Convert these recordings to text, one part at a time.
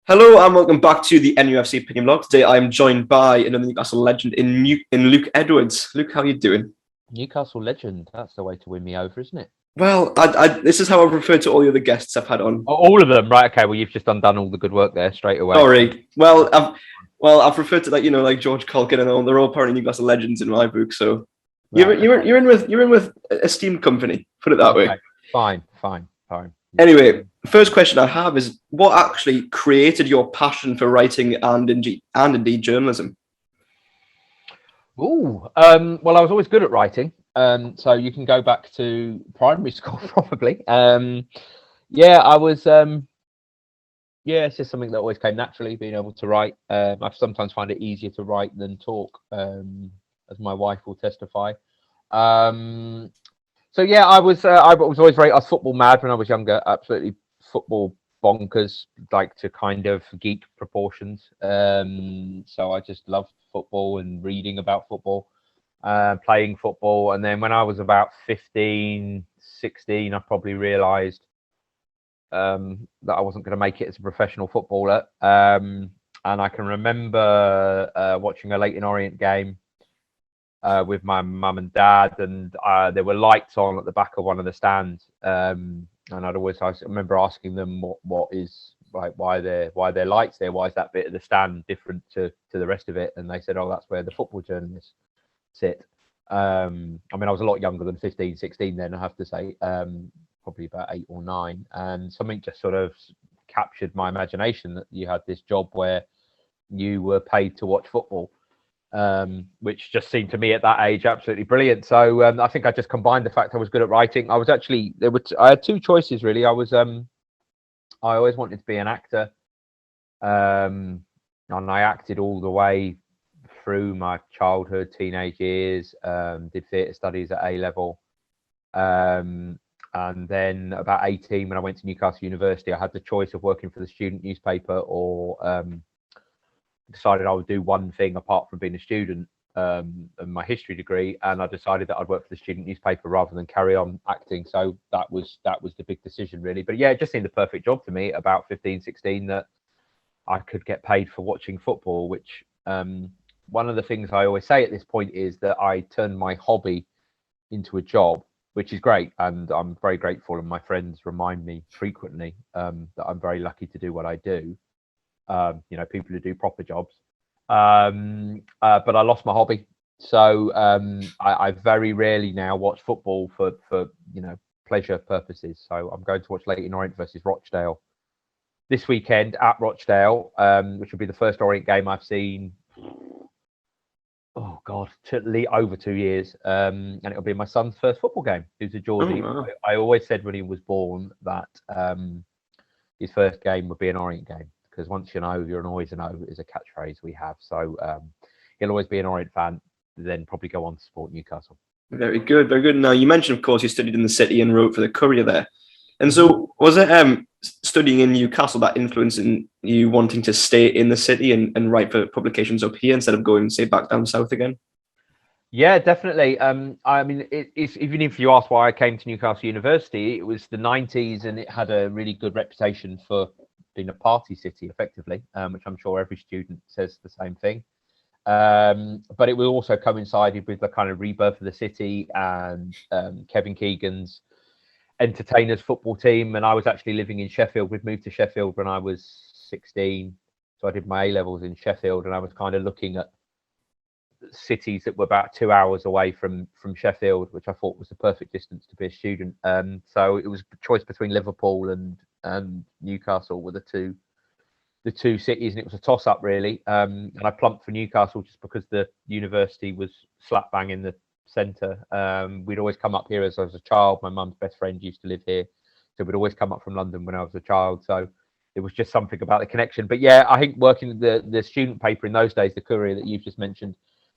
Hello and welcome back to the NUFC Opinion Blog. Today I am joined by another Newcastle legend in Luke Edwards. Luke, how are you doing? Newcastle Legend. That's the way to win me over, isn't it? Well, this is how I've referred to all the other guests I've had on. Oh, all of them, right? Okay. Well, you've just undone all the good work there straight away. Sorry. I've referred to like George Culkin and all. They're all apparently Newcastle legends in my book. So Right, you're in with esteemed company. Put it that way. okay. Fine. Anyway, first question I have is what actually created your passion for writing and indeed journalism? Well, I was always good at writing. So you can go back to primary school probably. I was. It's just something that always came naturally, being able to write. I sometimes find it easier to write than talk, as my wife will testify. I was always I was football mad when I was younger. Absolutely football bonkers, like to kind of geek proportions. So I just loved football and reading about football, playing football. And then when I was about 15, 16, I probably realised that I wasn't going to make it as a professional footballer. And I can remember watching a Leyton Orient game with my mum and dad, and there were lights on at the back of one of the stands. And I remember asking them what is like why there lights there? Why is that bit of the stand different to the rest of it? And they said, oh, that's where the football journalists sit. I was a lot younger than 15, 16 then, I have to say, probably about 8 or 9. And something just sort of captured my imagination that you had this job where you were paid to watch football. Which just seemed to me at that age absolutely brilliant. So I think I just combined the fact I was good at writing. I had two choices really. I always wanted to be an actor, and I acted all the way through my childhood, teenage years. Did theatre studies at A level, and then about 18 when I went to Newcastle University, I had the choice of working for the student newspaper or decided I would do one thing apart from being a student, and my history degree, and I decided that I'd work for the student newspaper rather than carry on acting. So that was the big decision really. But yeah, it just seemed the perfect job to me about 15, 16, that I could get paid for watching football, which one of the things I always say at this point is that I turned my hobby into a job, which is great, and I'm very grateful, and my friends remind me frequently that I'm very lucky to do what I do. People who do proper jobs. But I lost my hobby. So I very rarely now watch football for pleasure purposes. So I'm going to watch Leyton Orient versus Rochdale this weekend at Rochdale, which will be the first Orient game I've seen, over 2 years. And it'll be my son's first football game, who's a Geordie. Oh, wow. I always said when he was born that his first game would be an Orient game. Because once you know, you're always a know is a catchphrase we have. So he'll always be an Orient fan, then probably go on to support Newcastle. Very good, very good. Now you mentioned, of course, you studied in the city and wrote for the Courier there. And so was it studying in Newcastle that influencing you wanting to stay in the city and write for publications up here instead of going, say, back down south again? Yeah, definitely. It's, even if you ask why I came to Newcastle University, it was the 90s and it had a really good reputation for being a party city, effectively, which I'm sure every student says the same thing. But it will also coincided with the kind of rebirth of the city and Kevin Keegan's entertainers football team. And I was actually living in Sheffield. We'd moved to Sheffield when I was 16. So I did my A levels in Sheffield, and I was kind of looking at cities that were about 2 hours away from Sheffield, which I thought was the perfect distance to be a student. So it was a choice between Liverpool and Newcastle were the two cities, and it was a toss up really. And I plumped for Newcastle just because the university was slap bang in the centre. We'd always come up here as I was a child. My mum's best friend used to live here, so we'd always come up from London when I was a child. So it was just something about the connection. But yeah, I think working the student paper in those days, the Courier that you've just mentioned,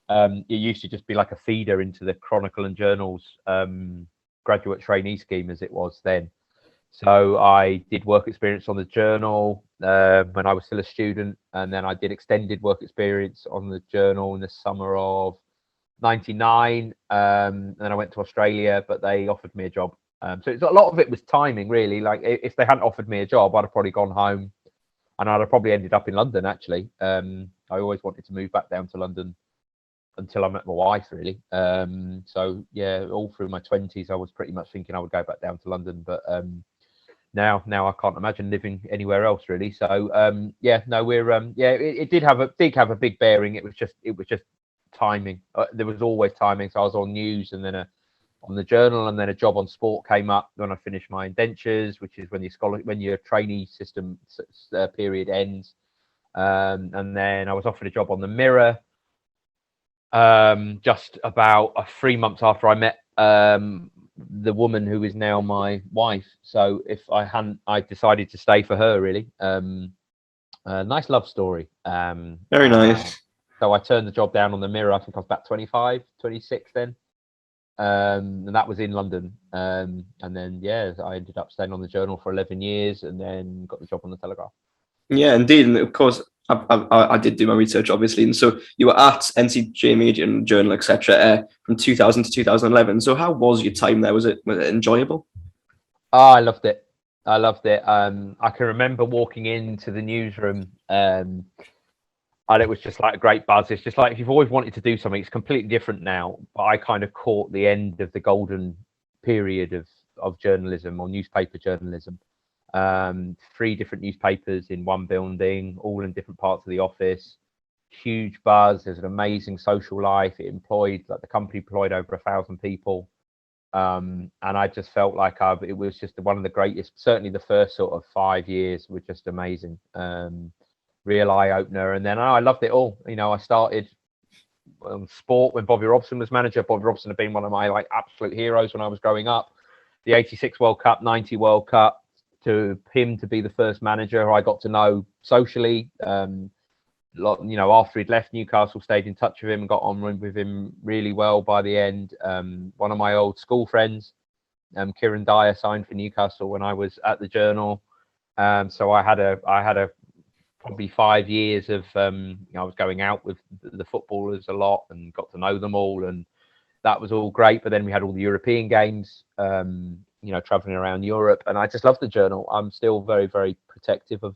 it used to just be like a feeder into the Chronicle and Journal's graduate trainee scheme as it was then. So I did work experience on the Journal when I was still a student, and then I did extended work experience on the Journal in the summer of '99. And then I went to Australia, but they offered me a job. So it's a lot of it was timing, really. Like if they hadn't offered me a job, I'd have probably gone home, and I'd have probably ended up in London actually. I always wanted to move back down to London until I met my wife, really. So yeah, all through my 20s, I was pretty much thinking I would go back down to London, but now I can't imagine living anywhere else, really. So yeah, no, we're yeah, it did have a big bearing. It was just timing. There was always timing. So I was on news, and then on the journal, and then a job on sport came up when I finished my indentures, which is when your trainee system period ends. And then I was offered a job on the Mirror. Just about 3 months after I met the woman who is now my wife. So if I decided to stay for her, really. Nice love story. Very nice. So I turned the job down on the Mirror. I think I was about 25, 26 then. And that was in London. And then, yeah, I ended up staying on the Journal for 11 years and then got the job on the Telegraph. Yeah, indeed. And of course, I did do my research, obviously. And so you were at NCJ Media and Journal, etc., from 2000 to 2011. So how was your time there? Was it enjoyable? Oh, I loved it. I can remember walking into the newsroom and it was just like a great buzz. It's just like, if you've always wanted to do something, it's completely different now. But I kind of caught the end of the golden period of journalism or newspaper journalism. 3 different newspapers in one building, all in different parts of the office. Huge buzz. There's an amazing social life. The company employed over 1,000 people. And I just felt like it was just one of the greatest. Certainly the first sort of 5 years were just amazing. Real eye opener. And then I loved it all. I started sport when Bobby Robson was manager. Bobby Robson had been one of my absolute heroes when I was growing up. The 86 World Cup, 90 World Cup, to him to be the first manager I got to know socially. After he'd left Newcastle, stayed in touch with him and got on with him really well by the end. One of my old school friends, Kieran Dyer, signed for Newcastle when I was at the Journal. So I had a probably 5 years of I was going out with the footballers a lot and got to know them all, and that was all great. But then we had all the European games, traveling around Europe, and I just love the Journal. I'm still very, very protective of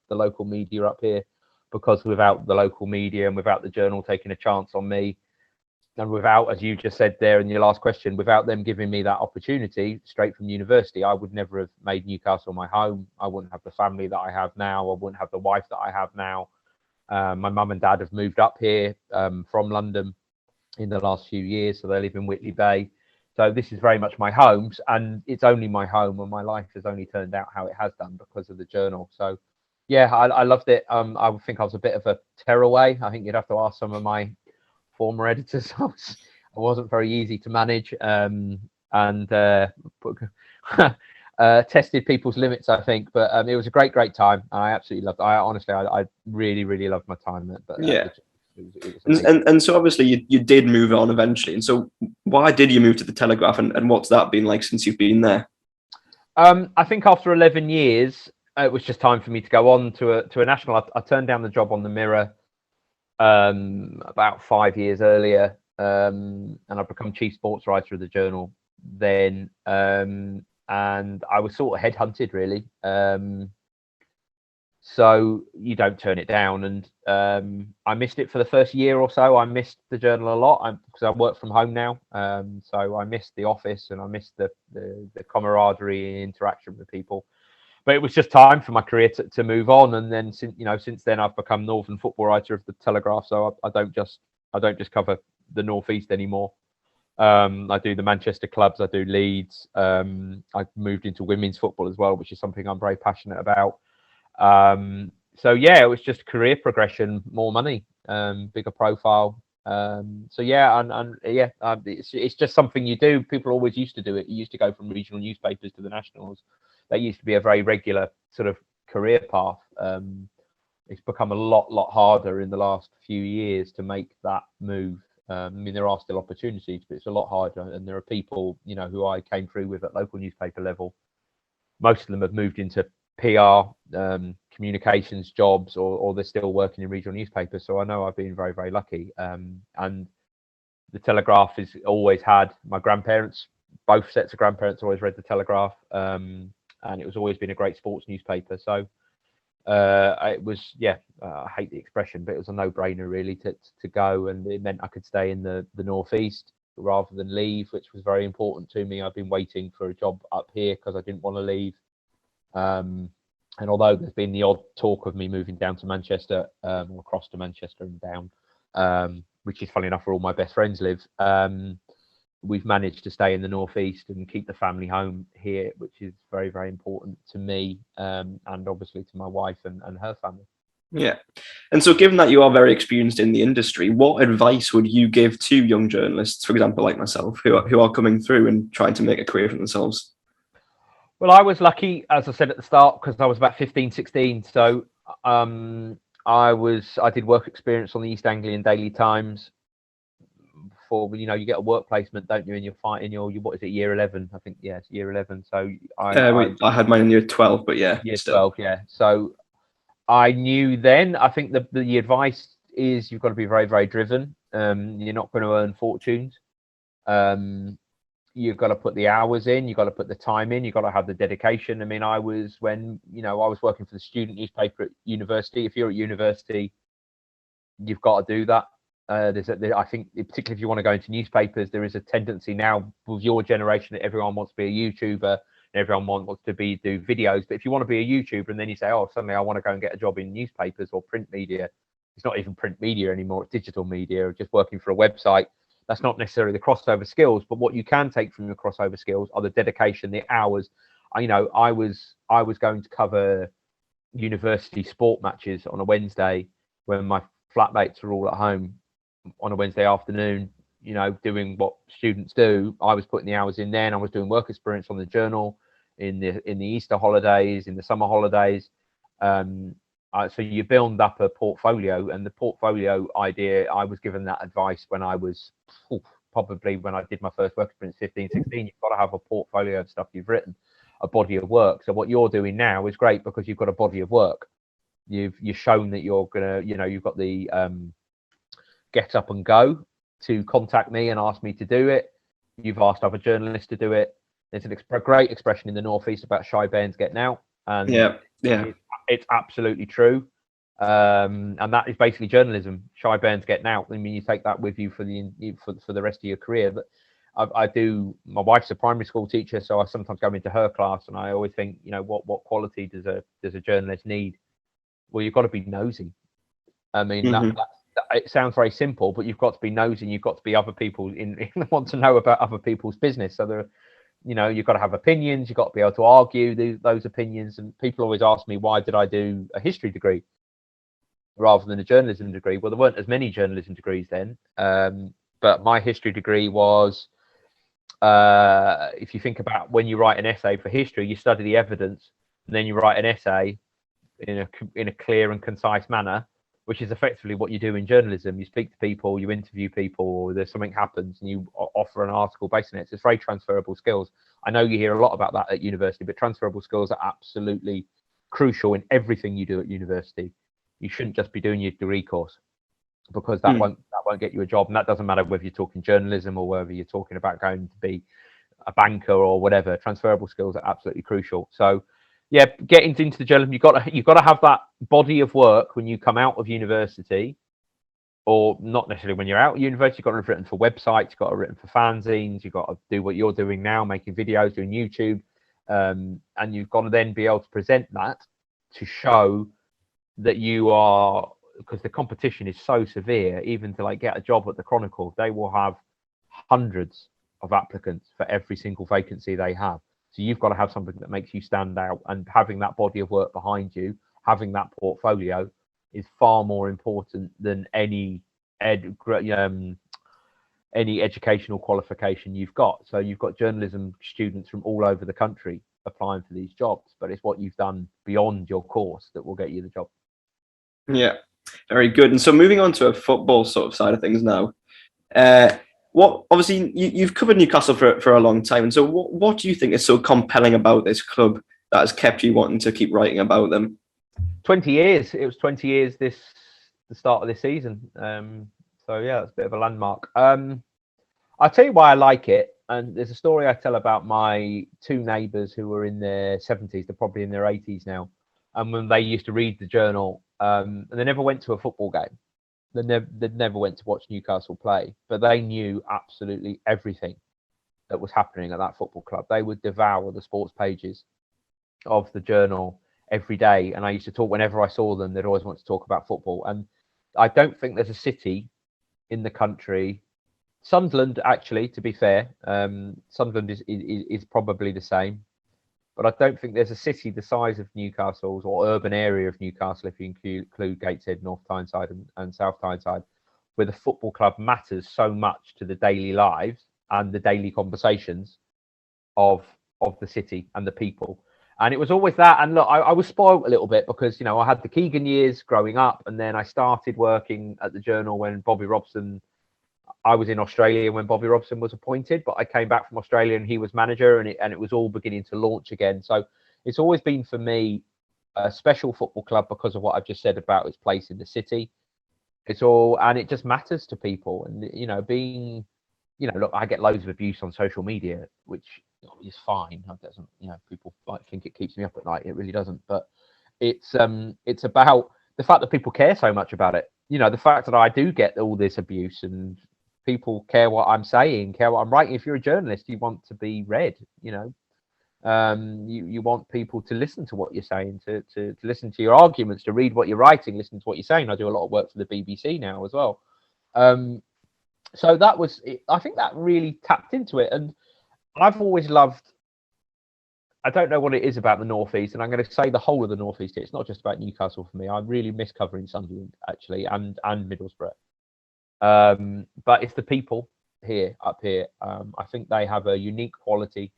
the local media up here, because without the local media and without the Journal taking a chance on me, and without, as you just said there in your last question, without them giving me that opportunity straight from university, I would never have made Newcastle my home. I wouldn't have the family that I have now. I wouldn't have the wife that I have now. My mum and dad have moved up here from London in the last few years, so they live in Whitley Bay. So this is very much my home, and it's only my home, and my life has only turned out how it has done because of the Journal. So yeah, I loved it. I would think I was a bit of a tearaway. I think you'd have to ask some of my former editors. I wasn't very easy to manage, and tested people's limits, I think. But it was a great time. I absolutely loved it. I really, really loved my time there. But yeah. It was and so obviously you did move on eventually. And so why did you move to the Telegraph, and what's that been like since you've been there? I think after 11 years, it was just time for me to go on to a national. I turned down the job on the Mirror about 5 years earlier, and I've become chief sports writer of the Journal then, and I was sort of headhunted, really. So you don't turn it down, and I missed it for the first year or so. I missed the Journal a lot because I work from home now, so I missed the office, and I missed the camaraderie and interaction with people. But it was just time for my career to move on, and then since then I've become Northern football writer of the Telegraph. So I don't just cover the Northeast anymore. I do the Manchester clubs, I do Leeds. I've moved into women's football as well, which is something I'm very passionate about. So yeah, it was just career progression, more money, bigger profile. So yeah, it's just something you do. People always used to do it. You used to go from regional newspapers to the nationals. That used to be a very regular sort of career path. It's become a lot harder in the last few years to make that move. I mean, there are still opportunities, but it's a lot harder. And there are people, who I came through with at local newspaper level. Most of them have moved into PR, communications jobs, or they're still working in regional newspapers. So I know I've been very, very lucky. And the Telegraph has always had my grandparents, both sets of grandparents always read the Telegraph. And it was always been a great sports newspaper. So it was, I hate the expression, but it was a no-brainer really to go, and it meant I could stay in the northeast rather than leave, which was very important to me. I've been waiting for a job up here because I didn't want to leave. And although there's been the odd talk of me moving down to Manchester, or across to Manchester and down, which is funny enough where all my best friends live, we've managed to stay in the northeast and keep the family home here, which is very, very important to me, and obviously to my wife and her family. Yeah. And so given that you are very experienced in the industry, what advice would you give to young journalists, for example, like myself, who are coming through and trying to make a career for themselves? Well, I was lucky, as I said at the start, because I was about 15, 16. So I did work experience on the East Anglian Daily Times. For you get a work placement, don't you? And you're in your what is it, year 11? I think, yeah, it's year 11. So I had mine in year 12, but yeah, year still. 12, yeah. So I knew then. I think the advice is you've got to be very, very driven. You're not going to earn fortunes. You've got to put the hours in. You've got to put the time in. You've got to have the dedication. I mean, I was working for the student newspaper at university. If you're at university, you've got to do that. I think, particularly if you want to go into newspapers, there is a tendency now with your generation that everyone wants to be a YouTuber and everyone wants to do videos. But if you want to be a YouTuber and then you say, oh, suddenly I want to go and get a job in newspapers or print media, it's not even print media anymore, it's digital media, or just working for a website. That's not necessarily the crossover skills, but what you can take from your crossover skills are the dedication, the hours. I was going to cover university sport matches on a Wednesday when my flatmates were all at home on a Wednesday afternoon, doing what students do. I was putting the hours in then. I was doing work experience on the journal in the Easter holidays, in the summer holidays. So you build up a portfolio, and the portfolio idea, I was given that advice when I was probably when I did my first work experience, 15, 16. You've got to have a portfolio of stuff you've written, a body of work. So what you're doing now is great because you've got a body of work. You've shown that you're gonna, you've got the get up and go to contact me and ask me to do it. You've asked other journalists to do it. There's a great expression in the northeast about shy bairns getting out, and it's absolutely true. And that is basically journalism. Shy bairns getting out. I mean, you take that with you for the rest of your career. But I do. My wife's a primary school teacher, so I sometimes go into her class, and I always think, what quality does a journalist need? Well, you've got to be nosy. I mean, it sounds very simple, but you've got to be nosy. You've got to be other people want to know about other people's business. So you've got to have opinions. You've got to be able to argue those opinions. And people always ask me, why did I do a history degree rather than a journalism degree? Well, there weren't as many journalism degrees then. But my history degree was, if you think about when you write an essay for history, you study the evidence, and then you write an essay in a clear and concise manner, which is effectively what you do in journalism. You speak to people, you interview people, or there's something happens and you offer an article based on it. It's very transferable skills. I know you hear a lot about that at university, but transferable skills are absolutely crucial in everything you do at university. You shouldn't just be doing your degree course, because that won't get you a job. And that doesn't matter whether you're talking journalism or whether you're talking about going to be a banker or whatever. Transferable skills are absolutely crucial. So yeah, getting into the journalism, you've got to have that body of work when you come out of university, or not necessarily when you're out of university. You've got to have written for websites, you've got to have written for fanzines, you've got to do what you're doing now, making videos, doing YouTube, and you've got to then be able to present that to show that you are, because the competition is so severe. Even to get a job at the Chronicle, they will have hundreds of applicants for every single vacancy they have. So you've got to have something that makes you stand out, and having that body of work behind you, having that portfolio, is far more important than any educational qualification you've got. So you've got journalism students from all over the country applying for these jobs, but it's what you've done beyond your course that will get you the job. Yeah, very good. And so moving on to a football sort of side of things now. Obviously you've covered Newcastle for a long time, and so what do you think is so compelling about this club that has kept you wanting to keep writing about them? 20 years. It was 20 years the start of this season. So yeah, it's a bit of a landmark. I'll tell you why I like it. And there's a story I tell about my two neighbours who were in their 70s. They're probably in their 80s now. and when they used to read the journal, and they never went to a football game. They never went to watch Newcastle play, but they knew absolutely everything that was happening at that football club. They would devour the sports pages of the journal every day, and I used to talk whenever I saw them. They'd always want to talk about football, and I don't think there's a city in the country. Sunderland, actually, to be fair, Sunderland is probably the same, but I don't think there's a city the size of Newcastle's or urban area of Newcastle, if you include Gateshead, North Tyneside, and South Tyneside, where the football club matters so much to the daily lives and the daily conversations of the city and the people. And it was always that. And look, I was spoiled a little bit because, you know, I had the Keegan years growing up, and then I started working at the Journal when Bobby Robson. I was in Australia when Bobby Robson was appointed, but I came back from Australia and he was manager, and it was all beginning to launch again. So it's always been for me a special football club because of what I've just said about its place in the city. It's all, and it just matters to people. And, you know, being, you know, look, I get loads of abuse on social media, which is fine. It doesn't, you know, people might think it keeps me up at night. It really doesn't. But it's about the fact that people care so much about it. You know, the fact that I do get all this abuse and people care what I'm saying, care what I'm writing. If you're a journalist, you want to be read, you know. You want people to listen to what you're saying, to listen to your arguments, to read what you're writing, listen to what you're saying. I do a lot of work for the BBC now as well. So that was, I think that really tapped into it. And I've always loved, I don't know what it is about the North East, and I'm going to say the whole of the North East. It's not just about Newcastle for me. I really miss covering Sunderland, actually, and Middlesbrough. But it's the people up here. I think they have a unique quality.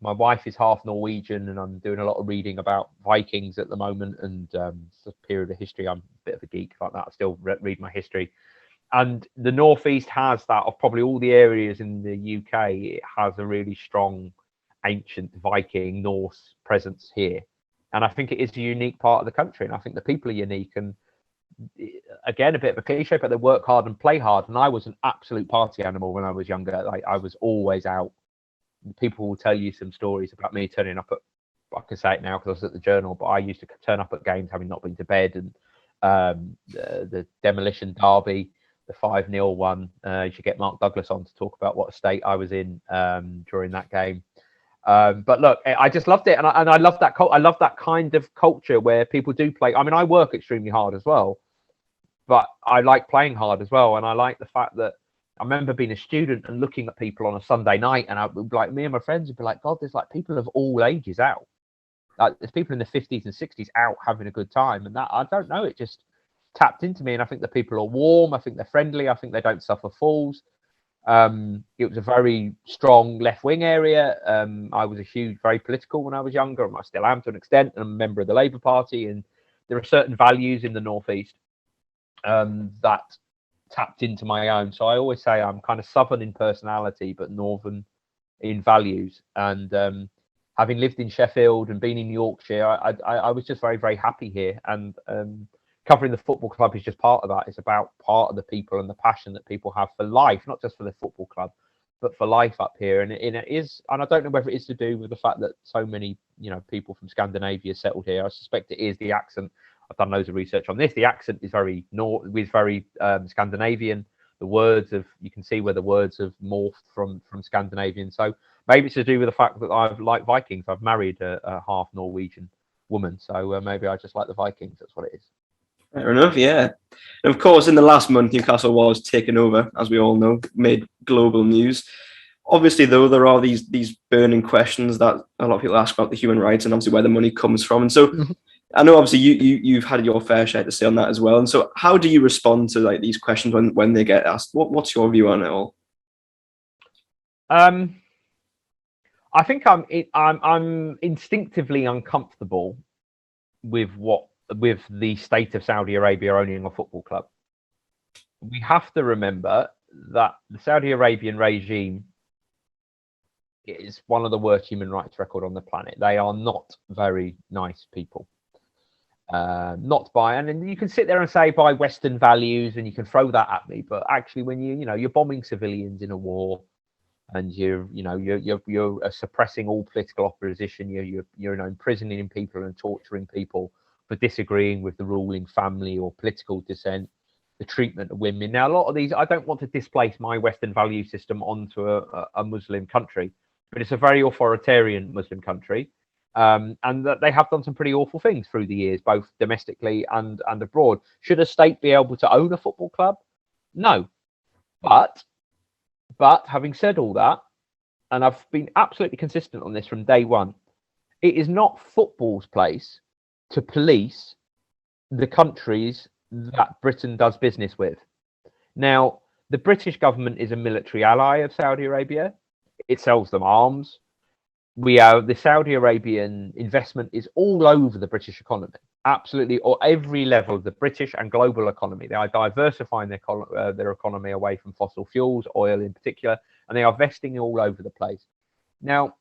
My wife is half Norwegian, and I'm doing a lot of reading about Vikings at the moment, and it's a period of history. I'm a bit of a geek like that. I still read my history. And the Northeast has that, of probably all the areas in the UK, it has a really strong ancient Viking Norse presence here. And I think it is a unique part of the country, and I think the people are unique. And again, a bit of a cliche, but they work hard and play hard. And I was an absolute party animal when I was younger. Like, I was always out. People will tell you some stories about me turning up at, I can say it now because I was at the Journal, but I used to turn up at games having not been to bed. And the demolition derby, the 5-0 one, you should get Mark Douglas on to talk about what state I was in during that game. But look, I just loved it, and I love that. I love that kind of culture where people do play. I mean, I work extremely hard as well, but I like playing hard as well, and I like the fact that I remember being a student and looking at people on a Sunday night, and I would, like, me and my friends would be like, God, there's like people of all ages out. Like, there's people in the 50s and 60s out having a good time, and that, I don't know, it just tapped into me. And I think the people are warm. I think they're friendly. I think they don't suffer fools. It was a very strong left-wing area. I was very political when I was younger, and I still am to an extent. And I'm a member of the Labour Party, and there are certain values in the Northeast that tapped into my own. So I always say I'm kind of Southern in personality, but Northern in values. And having lived in Sheffield and been in Yorkshire, I was just very, very happy here. And covering the football club is just part of that. It's about part of the people and the passion that people have for life, not just for the football club, but for life up here. And it is, and I don't know whether it is to do with the fact that so many, you know, people from Scandinavia settled here. I suspect it is the accent. I've done loads of research on this. The accent is very Scandinavian. The words you can see where the words have morphed from Scandinavian. So maybe it's to do with the fact that I've like Vikings. I've married a half Norwegian woman, so maybe I just like the Vikings. That's what it is. Fair enough, yeah. And of course, in the last month, Newcastle was taken over, as we all know, made global news. Obviously, though, there are these burning questions that a lot of people ask about the human rights and obviously where the money comes from. And so, I know obviously you've had your fair share to say on that as well. And so, how do you respond to like these questions when they get asked? What's your view on it all? I think I'm instinctively uncomfortable with the state of Saudi Arabia owning a football club. We have to remember that the Saudi Arabian regime is one of the worst human rights record on the planet. They are not very nice people. And you can sit there and say by Western values, and you can throw that at me, but actually, when you're bombing civilians in a war, and you're suppressing all political opposition, you're imprisoning people and torturing people, for disagreeing with the ruling family or political dissent, the treatment of women. Now, a lot of these, I don't want to displace my Western value system onto a Muslim country, but it's a very authoritarian Muslim country. And that they have done some pretty awful things through the years, both domestically and abroad. Should a state be able to own a football club? No. But having said all that, and I've been absolutely consistent on this from day one, it is not football's place to police the countries that Britain does business with. Now, the British government is a military ally of Saudi Arabia. It sells them arms. The Saudi Arabian investment is all over the British economy, absolutely, or every level of the British and global economy. They are diversifying their economy away from fossil fuels, oil in particular, and they are investing all over the place. Now,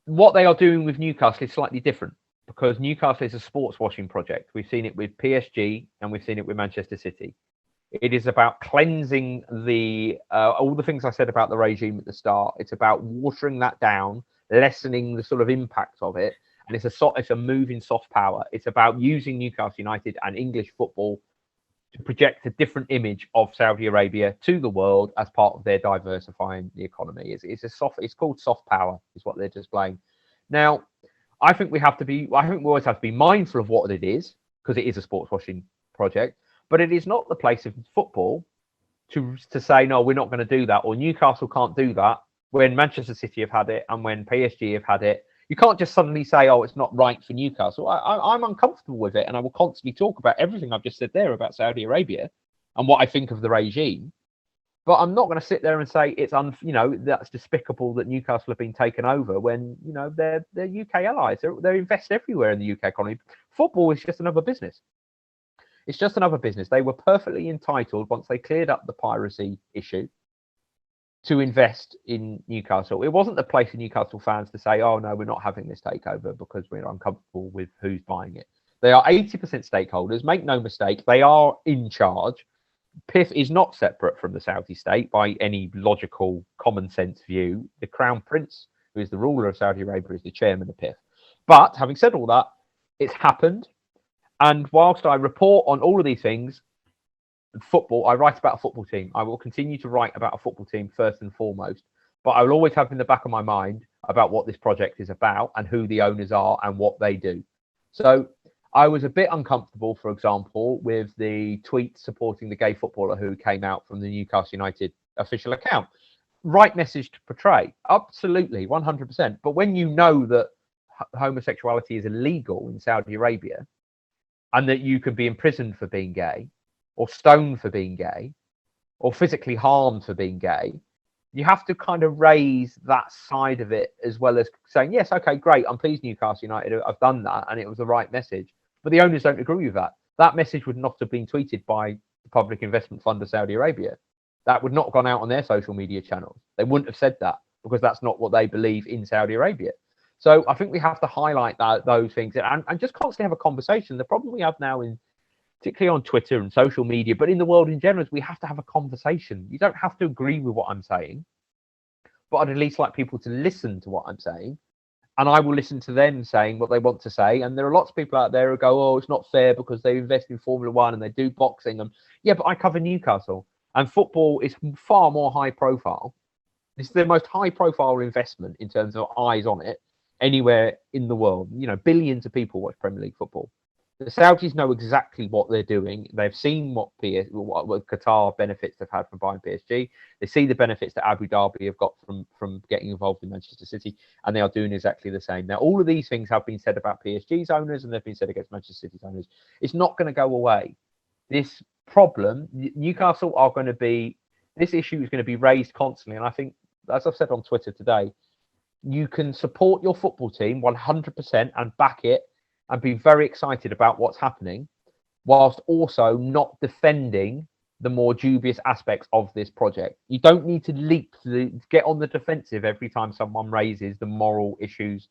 what they are doing with Newcastle is slightly different, because Newcastle is a sports washing project. We've seen it with PSG and we've seen it with Manchester City. It is about cleansing all the things I said about the regime at the start. It's about watering that down, lessening the sort of impact of it. And it's a move in soft power. It's about using Newcastle United and English football to project a different image of Saudi Arabia to the world as part of their diversifying the economy. It's called soft power, is what they're displaying. Now, I think we always have to be mindful of what it is, because it is a sports washing project. But it is not the place of football to say, no, we're not going to do that, or Newcastle can't do that when Manchester City have had it and when PSG have had it. You can't just suddenly say, oh, it's not right for Newcastle. I'm uncomfortable with it, and I will constantly talk about everything I've just said there about Saudi Arabia and what I think of the regime. But I'm not going to sit there and say that's despicable that Newcastle have been taken over when they're UK allies. They invest everywhere in the UK economy. Football is just another business. It's just another business. They were perfectly entitled, once they cleared up the piracy issue, to invest in Newcastle. It wasn't the place for Newcastle fans to say, oh, no, we're not having this takeover because we're uncomfortable with who's buying it. They are 80% stakeholders. Make no mistake, they are in charge. PIF is not separate from the Saudi state by any logical, common sense view. The Crown Prince, who is the ruler of Saudi Arabia, is the chairman of PIF. But having said all that, it's happened. And whilst I report on all of these things, football, I write about a football team. I will continue to write about a football team first and foremost. But I will always have in the back of my mind about what this project is about and who the owners are and what they do. So I was a bit uncomfortable, for example, with the tweet supporting the gay footballer who came out from the Newcastle United official account. Right message to portray. Absolutely, 100%. But when you know that homosexuality is illegal in Saudi Arabia, and that you can be imprisoned for being gay, or stoned for being gay, or physically harmed for being gay, you have to kind of raise that side of it, as well as saying, yes, okay, great, I'm pleased Newcastle United have done that, and it was the right message. But the owners don't agree with that. That message would not have been tweeted by the Public Investment Fund of Saudi Arabia. That would not have gone out on their social media channels. They wouldn't have said that, because that's not what they believe in Saudi Arabia. So I think we have to highlight those things and just constantly have a conversation. The problem we have now, particularly on Twitter and social media, but in the world in general, is we have to have a conversation. You don't have to agree with what I'm saying, but I'd at least like people to listen to what I'm saying. And I will listen to them saying what they want to say. And there are lots of people out there who go, oh, it's not fair because they invest in Formula One and they do boxing. And yeah, but I cover Newcastle, and football is far more high profile. It's the most high profile investment in terms of eyes on it anywhere in the world. Billions of people watch Premier League football. The Saudis know exactly what they're doing. They've seen what Qatar benefits they've had from buying PSG. They see the benefits that Abu Dhabi have got from getting involved in Manchester City, and they are doing exactly the same. Now, all of these things have been said about PSG's owners, and they've been said against Manchester City's owners. It's not going to go away. This problem, Newcastle are going to be, this issue is going to be raised constantly. And I think, as I've said on Twitter today, you can support your football team 100% and back it and be very excited about what's happening, whilst also not defending the more dubious aspects of this project. You don't need to get on the defensive every time someone raises the moral issues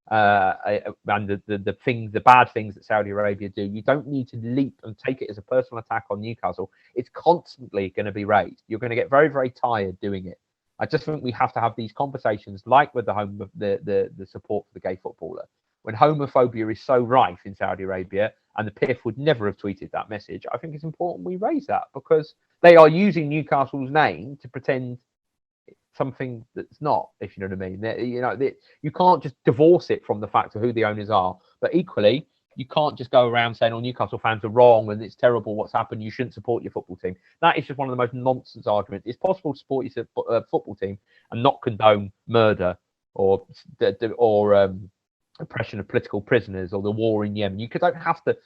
and the bad things that Saudi Arabia do. You don't need to leap and take it as a personal attack on Newcastle. It's constantly going to be raised. You're going to get very, very tired doing it. I just think we have to have these conversations, like with the support for the gay footballer, when homophobia is so rife in Saudi Arabia, and the PIF would never have tweeted that message, I think it's important we raise that, because they are using Newcastle's name to pretend something that's not, if you know what I mean. You can't just divorce it from the fact of who the owners are, but equally, you can't just go around saying, Newcastle fans are wrong and it's terrible what's happened, you shouldn't support your football team. That is just one of the most nonsense arguments. It's possible to support your football team and not condone murder or oppression of political prisoners or the war in Yemen. You don't have to.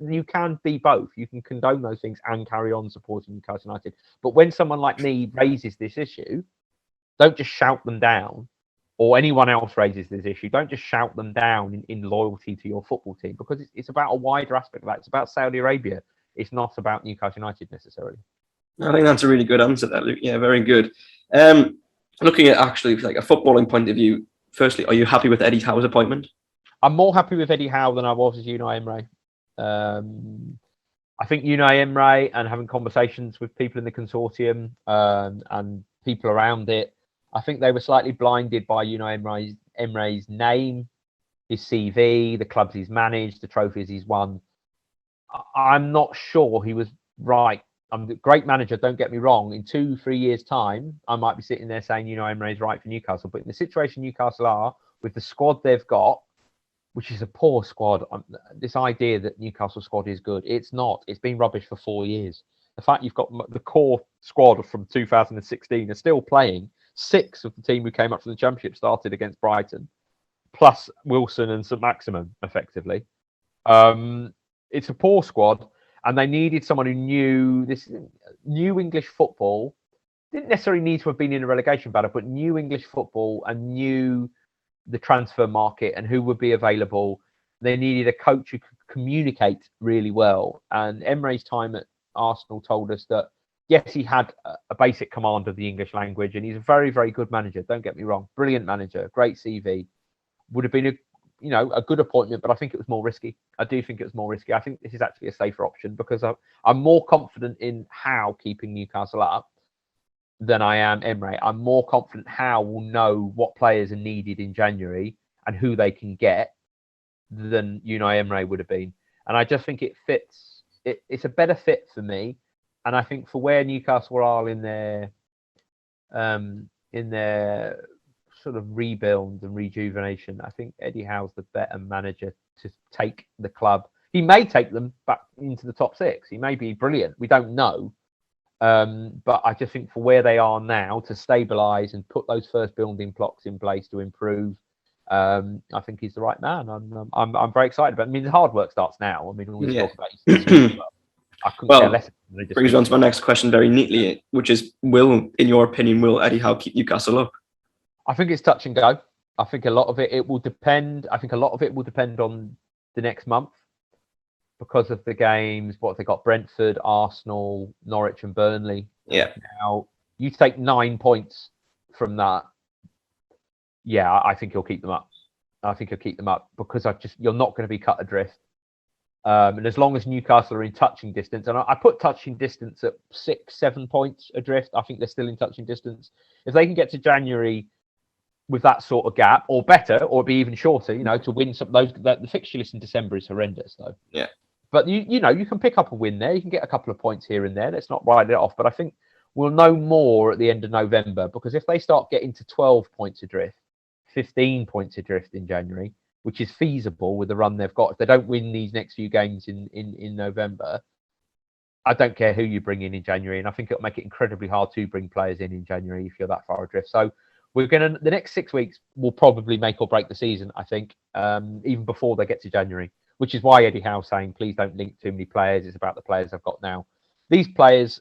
You can be both. You can condone those things and carry on supporting Newcastle United. But when someone like me raises this issue, don't just shout them down, or anyone else raises this issue, don't just shout them down in loyalty to your football team, because it's about a wider aspect of that. It's about Saudi Arabia. It's not about Newcastle United necessarily. I think that's a really good answer there, Luke. Yeah, very good. Looking at actually like a footballing point of view, firstly, are you happy with Eddie Howe's appointment? I'm more happy with Eddie Howe than I was with Unai Emery. I think Unai Emery, and having conversations with people in the consortium and people around it, I think they were slightly blinded by Unai Emery's name, his CV, the clubs he's managed, the trophies he's won. I'm not sure he was right. I'm a great manager, don't get me wrong. In 2-3 years' time, I might be sitting there saying Unai Emery is right for Newcastle. But in the situation Newcastle are, with the squad they've got, which is a poor squad, this idea that Newcastle squad is good, it's not. It's been rubbish for 4 years. The fact you've got the core squad from 2016 are still playing. 6 of the team who came up from the Championship started against Brighton, plus Wilson and St Maximin, effectively. It's a poor squad, and they needed someone who knew this new English football. Didn't necessarily need to have been in a relegation battle, but knew English football and knew the transfer market and who would be available. They needed a coach who could communicate really well. And Emery's time at Arsenal told us that, yes, he had a basic command of the English language, and he's a very, very good manager. Don't get me wrong. Brilliant manager, great CV. Would have been a good appointment, but I think it was more risky. I do think it was more risky. I think this is actually a safer option, because I'm more confident in Howe keeping Newcastle up than I am Emery. I'm more confident Howe will know what players are needed in January and who they can get than Unai Emery would have been. And I just think it fits. It's a better fit for me. And I think for where Newcastle are in their sort of rebuild and rejuvenation, I think Eddie Howe's the better manager to take the club. He may take them back into the top 6. He may be brilliant. We don't know. But I just think for where they are now, to stabilise and put those first building blocks in place to improve, I think he's the right man. I'm very excited about it. I mean, the hard work starts now. I mean, we talk about I couldn't care less. Brings on to my next question very neatly, which is, in your opinion, will Eddie Howe keep Newcastle up? I think it's touch and go. I think a lot of it will depend. I think a lot of it will depend on the next month, because of the games. What they got: Brentford, Arsenal, Norwich, and Burnley. Yeah. Now you take 9 points from that. Yeah, I think he'll keep them up. I think he'll keep them up, because you're not going to be cut adrift. And as long as Newcastle are in touching distance, and I put touching distance at 6-7 points adrift, I think they're still in touching distance. If they can get to January with that sort of gap, or better, or be even shorter, to win some of those. The fixture list in December is horrendous, though. Yeah. But you can pick up a win there. You can get a couple of points here and there. Let's not write it off. But I think we'll know more at the end of November, because if they start getting to 12 points adrift, 15 points adrift in January, which is feasible with the run they've got, if they don't win these next few games in November, I don't care who you bring in January, and I think it'll make it incredibly hard to bring players in January if you're that far adrift. So the next 6 weeks will probably make or break the season, I think, even before they get to January, which is why Eddie Howe's saying, please don't link too many players. It's about the players I've got now. These players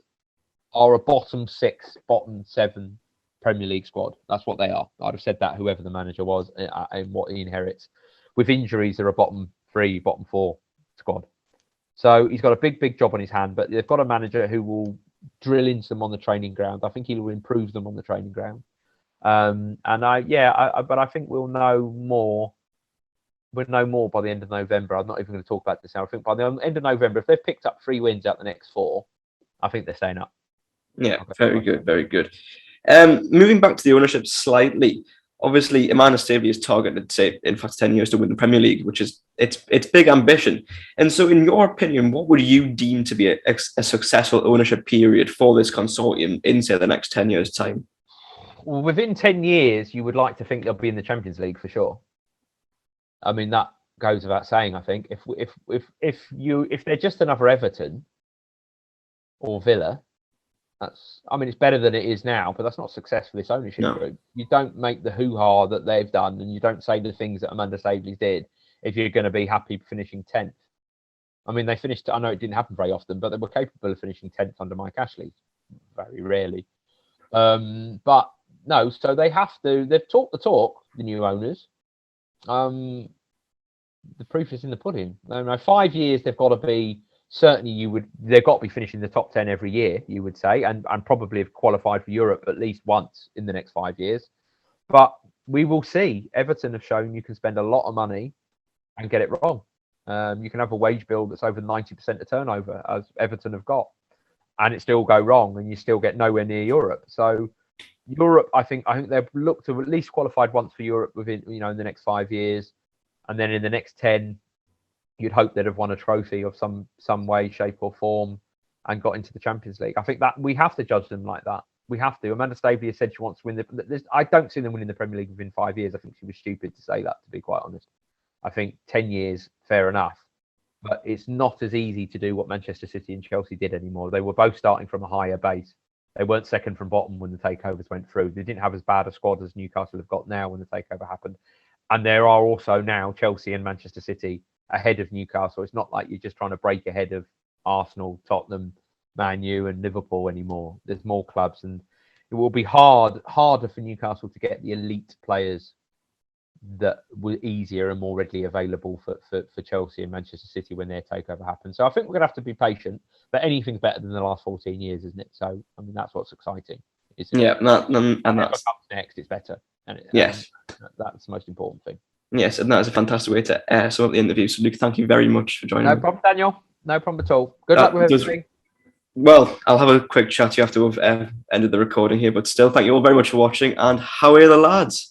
are a bottom 6, bottom 7 Premier League squad. That's what they are. I'd have said that whoever the manager was and what he inherits. With injuries, they're a bottom 3, bottom 4 squad. So he's got a big job on his hand, but they've got a manager who will drill into them on the training ground. I think he will improve them on the training ground. But I think we'll know more. We'll know more by the end of November. I'm not even going to talk about this now. I think by the end of November, if they've picked up 3 wins out the next 4, I think they're staying up. Yeah, very good, very good. Moving back to the ownership slightly, obviously Amanda Staveley is targeted, say, in fact, 10 years to win the Premier League, which is it's big ambition. And so, in your opinion, what would you deem to be a successful ownership period for this consortium in, say, the next 10 years' time? Well, within 10 years, you would like to think they'll be in the Champions League for sure. I mean, that goes without saying. I think if they're just another Everton or Villa, it's better than it is now, but that's not success for this ownership group. You don't make the hoo-ha that they've done, and you don't say the things that Amanda Staveley did if you're going to be happy finishing 10th. I mean, they finished, I know it didn't happen very often, but they were capable of finishing 10th under Mike Ashley. Very rarely. But no, so they've talked the talk, the new owners. The proof is in the pudding. 5 years, they've got to be, certainly they've got to be finishing the top 10 every year, you would say, and probably have qualified for Europe at least once in the next 5 years. But we will see. Everton have shown you can spend a lot of money and get it wrong. You can have a wage bill that's over 90% of turnover, as Everton have got, and it still go wrong, and you still get nowhere near Europe. So Europe, I think they've looked to at least qualified once for Europe within, in the next 5 years, and then in the next 10, you'd hope they'd have won a trophy of some way, shape, or form, and got into the Champions League. I think that we have to judge them like that. We have to. Amanda Staveley has said she wants to win I don't see them winning the Premier League within 5 years. I think she was stupid to say that, to be quite honest. I think 10 years, fair enough. But it's not as easy to do what Manchester City and Chelsea did anymore. They were both starting from a higher base. They weren't second from bottom when the takeovers went through. They didn't have as bad a squad as Newcastle have got now when the takeover happened. And there are also now Chelsea and Manchester City ahead of Newcastle. It's not like you're just trying to break ahead of Arsenal, Tottenham, Man U and Liverpool anymore. There's more clubs, and it will be harder for Newcastle to get the elite players that were easier and more readily available for Chelsea and Manchester City when their takeover happens. So I think we're going to have to be patient, but anything's better than the last 14 years, isn't it? So, I mean, that's what's exciting. Yeah, and that's comes next, it's better. Yes. That's the most important thing. Yes, and that is a fantastic way to sum up the interview. So, Luke, thank you very much for joining. No problem, Daniel. No problem at all. Good luck with everything. Well, I'll have a quick chat to you after we've ended the recording here, but still, thank you all very much for watching, and how are the lads?